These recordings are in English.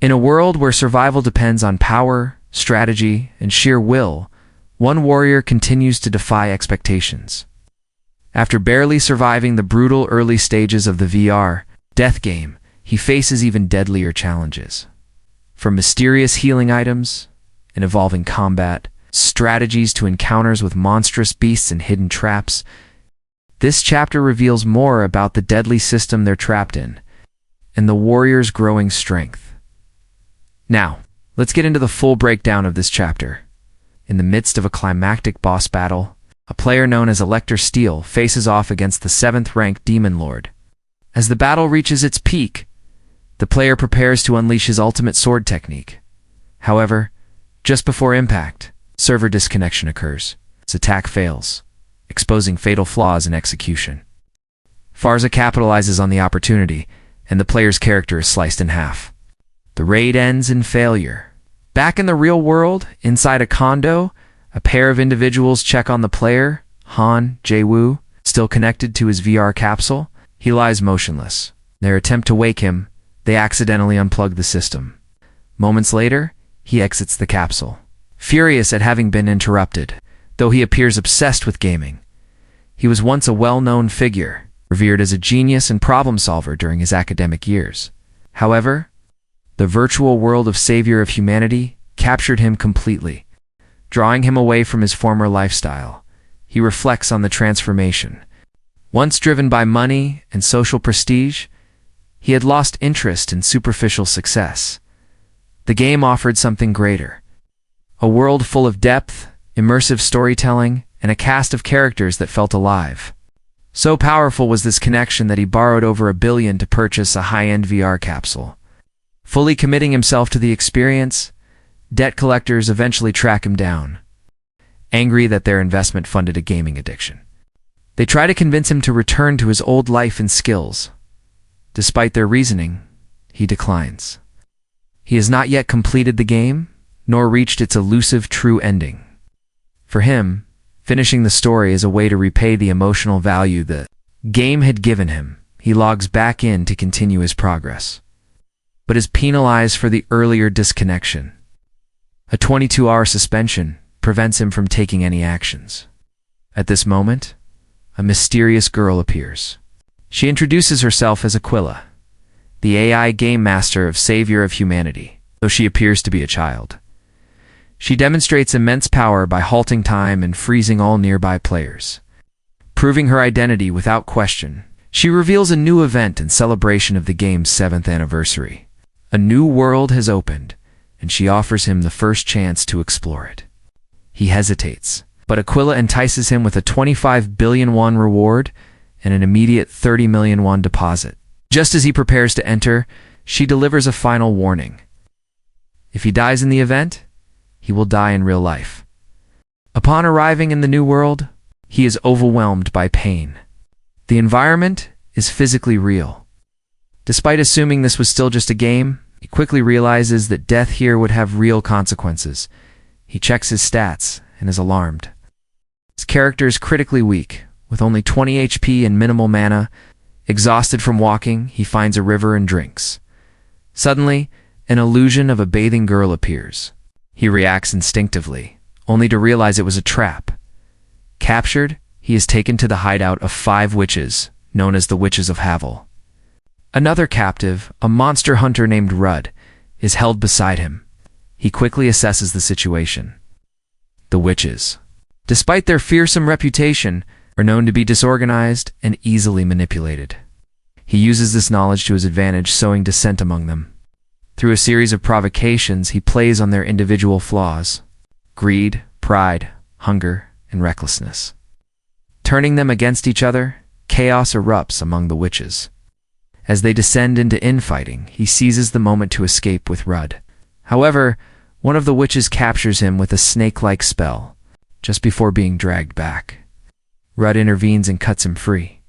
In a world where survival depends on power, strategy, and sheer will, one warrior continues to defy expectations. After barely surviving the brutal early stages of the VR death game, he faces even deadlier challenges. From mysterious healing items and evolving combat, strategies to encounters with monstrous beasts and hidden traps, this chapter reveals more about the deadly system they're trapped in and the warrior's growing strength. Now, let's get into the full breakdown of this chapter. In the midst of a climactic boss battle, a player known as Elector Steel faces off against the 7th-ranked Demon Lord. As the battle reaches its peak, the player prepares to unleash his ultimate sword technique. However, just before impact, server disconnection occurs. His attack fails, exposing fatal flaws in execution. Farza capitalizes on the opportunity, and the player's character is sliced in half. The raid ends in failure. Back in the real world, inside a condo, a pair of individuals check on the player, Han Jae-woo, still connected to his VR capsule. He lies motionless. In their attempt to wake him, they accidentally unplug the system. Moments later, he exits the capsule, furious at having been interrupted. Though he appears obsessed with gaming, he was once a well-known figure, revered as a genius and problem solver during his academic years. However, the virtual world of Savior of Humanity captured him completely, drawing him away from his former lifestyle. He reflects on the transformation. Once driven by money and social prestige, he had lost interest in superficial success. The game offered something greater: a world full of depth, immersive storytelling, and a cast of characters that felt alive. So powerful was this connection that he borrowed over $1 billion to purchase a high-end VR capsule. Fully committing himself to the experience, debt collectors eventually track him down, angry that their investment funded a gaming addiction. They try to convince him to return to his old life and skills. Despite their reasoning, he declines. He has not yet completed the game, nor reached its elusive true ending. For him, finishing the story is a way to repay the emotional value the game had given him. He logs back in to continue his progress, but is penalized for the earlier disconnection. A 22-hour suspension prevents him from taking any actions. At this moment, a mysterious girl appears. She introduces herself as Aquila, the AI game master of Savior of Humanity, though she appears to be a child. She demonstrates immense power by halting time and freezing all nearby players. Proving her identity without question, she reveals a new event in celebration of the game's 7th anniversary. A new world has opened, and she offers him the first chance to explore it. He hesitates, but Aquila entices him with a 25 billion won reward and an immediate 30 million won deposit. Just as he prepares to enter, she delivers a final warning. If he dies in the event, he will die in real life. Upon arriving in the new world, he is overwhelmed by pain. The environment is physically real. Despite assuming this was still just a game, he quickly realizes that death here would have real consequences. He checks his stats and is alarmed. His character is critically weak, with only 20 HP and minimal mana. Exhausted from walking, he finds a river and drinks. Suddenly, an illusion of a bathing girl appears. He reacts instinctively, only to realize it was a trap. Captured, he is taken to the hideout of 5 witches, known as the Witches of Havel. Another captive, a monster hunter named Rudd, is held beside him. He quickly assesses the situation. The witches, despite their fearsome reputation, are known to be disorganized and easily manipulated. He uses this knowledge to his advantage, sowing dissent among them. Through a series of provocations, he plays on their individual flaws: greed, pride, hunger, and recklessness. Turning them against each other, chaos erupts among the witches. As they descend into infighting, he seizes the moment to escape with Rudd. However, one of the witches captures him with a snake-like spell, just before being dragged back. Rudd intervenes and cuts him free.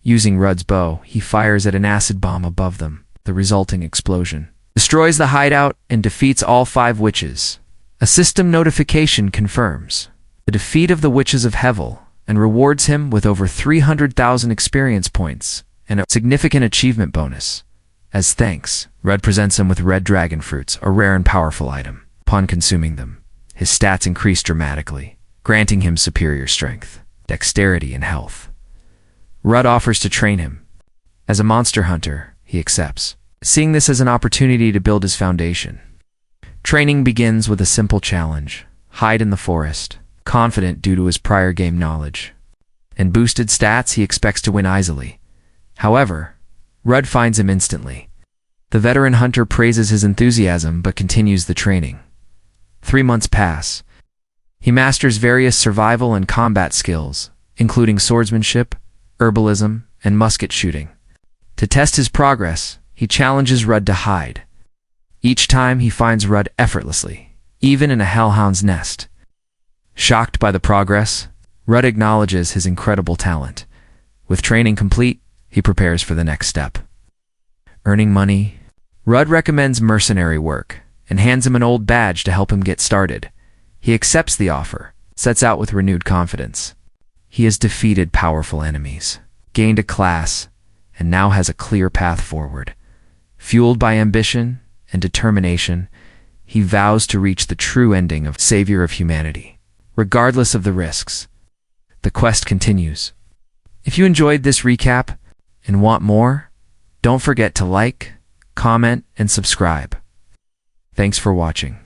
Using Rudd's bow, he fires at an acid bomb above them. The resulting explosion destroys the hideout and defeats all 5 witches. A system notification confirms the defeat of the Witches of Havel and rewards him with over 300,000 experience points and a significant achievement bonus. As thanks, Rudd presents him with red dragon fruits, a rare and powerful item. Upon consuming them, his stats increase dramatically, granting him superior strength, dexterity, and health. Rudd offers to train him. As a monster hunter, he accepts, seeing this as an opportunity to build his foundation. Training begins with a simple challenge: hide in the forest, confident due to his prior game knowledge. In boosted stats, he expects to win easily. However, Rudd finds him instantly. The veteran hunter praises his enthusiasm but continues the training. 3 months pass. He masters various survival and combat skills, including swordsmanship, herbalism, and musket shooting. To test his progress, he challenges Rudd to hide. Each time he finds Rudd effortlessly, even in a hellhound's nest. Shocked by the progress, Rudd acknowledges his incredible talent. With training complete, he prepares for the next step. Earning money, Rudd recommends mercenary work and hands him an old badge to help him get started. He accepts the offer, sets out with renewed confidence. He has defeated powerful enemies, gained a class, and now has a clear path forward. Fueled by ambition and determination, he vows to reach the true ending of Savior of Humanity, regardless of the risks. The quest continues. If you enjoyed this recap and want more, don't forget to like, comment, and subscribe. Thanks for watching.